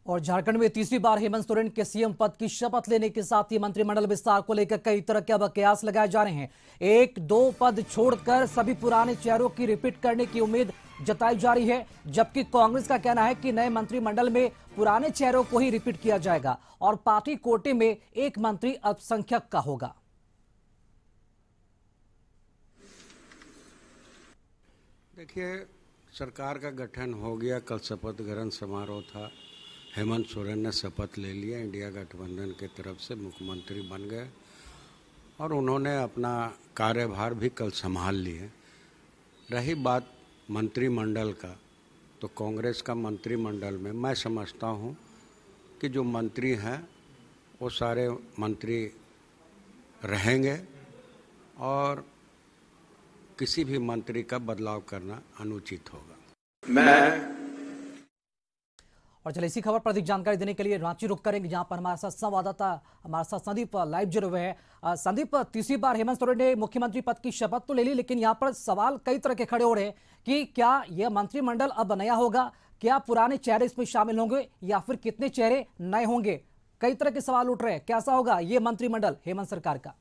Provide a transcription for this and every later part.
और झारखंड में तीसरी बार हेमंत सोरेन के सीएम पद की शपथ लेने के साथ ही मंत्रिमंडल विस्तार को लेकर कई तरह के अब कयास लगाए जा रहे हैं। एक दो पद छोड़कर सभी पुराने चेहरों की रिपीट करने की उम्मीद जताई जा रही है, जबकि कांग्रेस का कहना है कि नए मंत्रिमंडल में पुराने चेहरों को ही रिपीट किया जाएगा और पार्टी कोटे में एक मंत्री अल्पसंख्यक का होगा। देखिए, सरकार का गठन हो गया, कल शपथ ग्रहण समारोह था। हेमंत सोरेन ने शपथ ले लिया, इंडिया गठबंधन की तरफ से मुख्यमंत्री बन गए और उन्होंने अपना कार्यभार भी कल संभाल लिए। रही बात मंत्रिमंडल का, तो कांग्रेस का मंत्रिमंडल में मैं समझता हूं कि जो मंत्री हैं वो सारे मंत्री रहेंगे और किसी भी मंत्री का बदलाव करना अनुचित होगा। और चलिए इसी खबर पर अधिक जानकारी देने के लिए रांची रुक करेंगे, जहां पर हमारे साथ संवाददाता हमारे साथ संदीप लाइव जुड़े हुए हैं। संदीप, तीसरी बार हेमंत सोरेन ने मुख्यमंत्री पद की शपथ तो ले ली, लेकिन यहां पर सवाल कई तरह के खड़े हो रहे हैं कि क्या यह मंत्रिमंडल अब नया होगा, क्या पुराने चेहरे इसमें शामिल होंगे या फिर कितने चेहरे नए होंगे। कई तरह के सवाल उठ रहे हैं, कैसा होगा यह मंत्रिमंडल हेमंत सरकार का।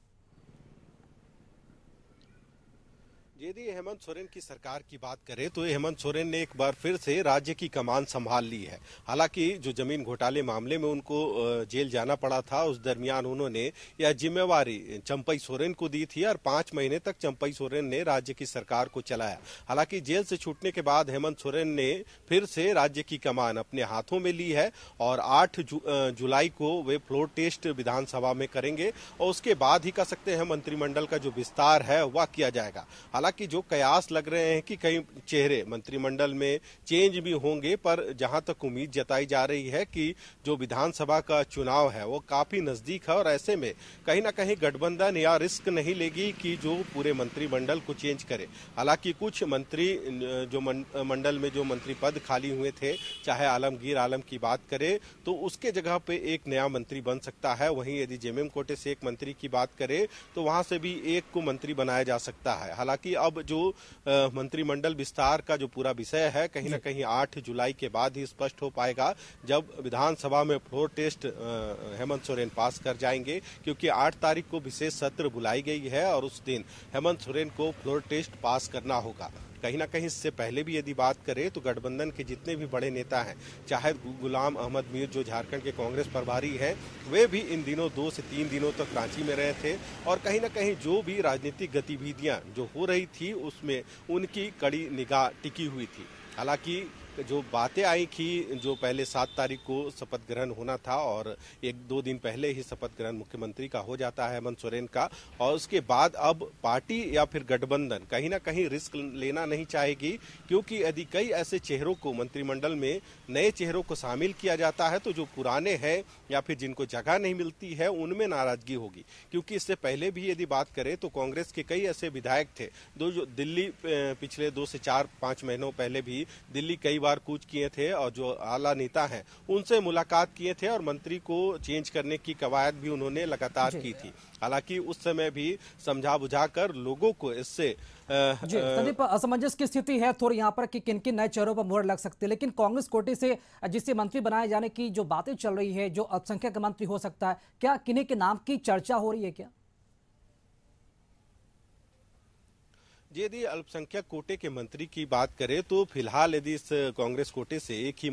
यदि हेमंत सोरेन की सरकार की बात करें तो हेमंत सोरेन ने एक बार फिर से राज्य की कमान संभाल ली है। हालांकि जो जमीन घोटाले मामले में उनको जेल जाना पड़ा था, उस दरमियान उन्होंने यह जिम्मेवारी चंपई सोरेन को दी थी और 5 महीने तक चंपई सोरेन ने राज्य की सरकार को चलाया। हालांकि जेल से छूटने के बाद हेमंत सोरेन ने फिर से राज्य की कमान अपने हाथों में ली है और 8 जुलाई को वे फ्लोर टेस्ट विधानसभा में करेंगे और उसके बाद ही कह सकते हैं मंत्रिमंडल का जो विस्तार है वह किया जाएगा। हालांकि जो कयास लग रहे हैं कि कई चेहरे मंत्रिमंडल में चेंज भी होंगे, पर जहां तक उम्मीद जताई जा रही है कि जो विधानसभा का चुनाव है वो काफी नजदीक है और ऐसे में कहीं ना कहीं गठबंधन या रिस्क नहीं लेगी कि जो पूरे मंत्रिमंडल को चेंज करे। हालांकि कुछ मंत्री जो मंडल में जो मंत्री पद खाली हुए थे, चाहे आलमगीर आलम की बात करे तो उसके जगह पे एक नया मंत्री बन सकता है। वहीं यदि जेएमएम कोटे से एक मंत्री की बात करे तो वहां से भी एक को मंत्री बनाया जा सकता है। हालांकि अब जो मंत्रिमंडल विस्तार का जो पूरा विषय है कहीं ना कहीं 8 जुलाई के बाद ही स्पष्ट हो पाएगा, जब विधानसभा में फ्लोर टेस्ट हेमंत सोरेन पास कर जाएंगे, क्योंकि 8 तारीख को विशेष सत्र बुलाई गई है और उस दिन हेमंत सोरेन को फ्लोर टेस्ट पास करना होगा। कहीं ना कहीं इससे पहले भी यदि बात करें तो गठबंधन के जितने भी बड़े नेता हैं, चाहे गुलाम अहमद मीर जो झारखंड के कांग्रेस प्रभारी हैं, वे भी इन दिनों 2 से 3 दिनों तक रांची में रहे थे और कहीं ना कहीं जो भी राजनीतिक गतिविधियां जो हो रही थी उसमें उनकी कड़ी निगाह टिकी हुई थी। हालांकि जो बातें आई कि जो पहले 7 तारीख को शपथ ग्रहण होना था और 1-2 दिन पहले ही शपथ ग्रहण मुख्यमंत्री का हो जाता है हेमंत सोरेन का, और उसके बाद अब पार्टी या फिर गठबंधन कहीं ना कहीं रिस्क लेना नहीं चाहेगी, क्योंकि यदि कई ऐसे चेहरों को मंत्रिमंडल में नए चेहरों को शामिल किया जाता है तो जो पुराने हैं या फिर जिनको जगह नहीं मिलती है उनमें नाराजगी होगी। क्योंकि इससे पहले भी यदि बात करें तो कांग्रेस के कई ऐसे विधायक थे जो दिल्ली पिछले 2 से 4-5 महीनों पहले भी दिल्ली कई बार कूच किए थे और जो आला नेता हैं उनसे मुलाकात किए थे और मंत्री को चेंज करने की कवायद भी उन्होंने लगातार की थी। हालांकि उस समय भी समझा बुझाकर लोगों को इससे जी संदीप, असमंजस की स्थिति है थोड़ी यहाँ पर कि किन किन नए चेहरों पर मोहर लग सकती है, लेकिन कांग्रेस कोटे से जिससे मंत्री बनाए जाने की जो बातें चल रही है, जो अल्पसंख्यक मंत्री हो सकता है, क्या किन्हीं के नाम की चर्चा हो रही है क्या? यदि अल्पसंख्यक कोटे के मंत्री की बात करें तो फिलहाल यदि इस कांग्रेस कोटे से एक ही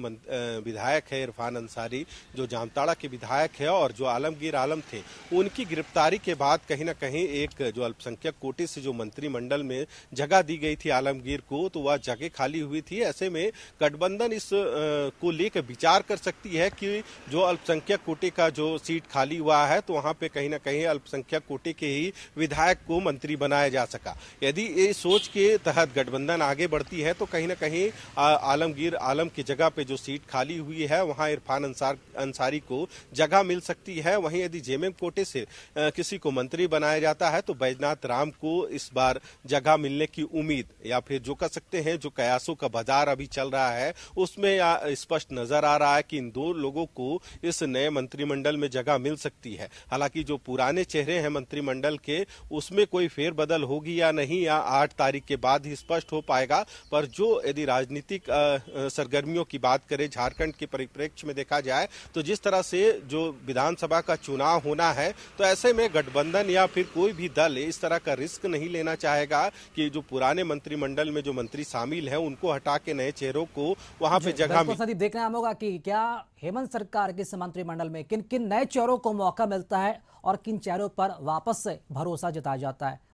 विधायक है इरफान अंसारी, जो जामताड़ा के विधायक है, और जो आलमगीर आलम थे उनकी गिरफ्तारी के बाद कहीं ना कहीं एक जो अल्पसंख्यक कोटे से जो मंत्रिमंडल में जगह दी गई थी आलमगीर को, तो वह जगह खाली हुई थी। ऐसे में गठबंधन इस को लेकर विचार कर सकती है कि जो अल्पसंख्यक कोटे का जो सीट खाली हुआ है तो वहां पे कहीं ना कहीं अल्पसंख्यक कोटे के ही विधायक को मंत्री बनाया जा सका। यदि सोच के तहत गठबंधन आगे बढ़ती है तो कहीं ना कहीं आलमगीर आलम की जगह पे जो सीट खाली हुई है वहां इरफान अंसारी को जगह मिल सकती है। वहीं यदि जेएमएम कोटे से किसी को मंत्री बनाया जाता है तो बैजनाथ राम को इस बार जगह मिलने की उम्मीद, या फिर जो कह सकते हैं जो कयासों का बाजार अभी चल रहा है उसमें स्पष्ट नजर आ रहा है कि इन 2 लोगों को इस नए मंत्रिमंडल में जगह मिल सकती है। हालांकि जो पुराने चेहरे हैं मंत्रिमंडल के, उसमें कोई फेरबदल होगी या नहीं, या 8 तारीख के बाद ही स्पष्ट हो पाएगा। पर जो यदि राजनीतिक सरगर्मियों की बात करें झारखंड के परिप्रेक्ष्य में देखा जाए तो जिस तरह से जो विधानसभा का चुनाव होना है, तो ऐसे में गठबंधन या फिर कोई भी दल इस तरह का रिस्क नहीं लेना चाहेगा कि जो पुराने मंत्रिमंडल में जो मंत्री शामिल हैं उनको हटा के नए चेहरों को वहां पे जगह मिले। संदीप, देखना होगा कि क्या हेमंत सरकार के इस मंत्रिमंडल में किन किन नए चेहरों को मौका मिलता है और किन चेहरों पर वापस से भरोसा जताया जाता है।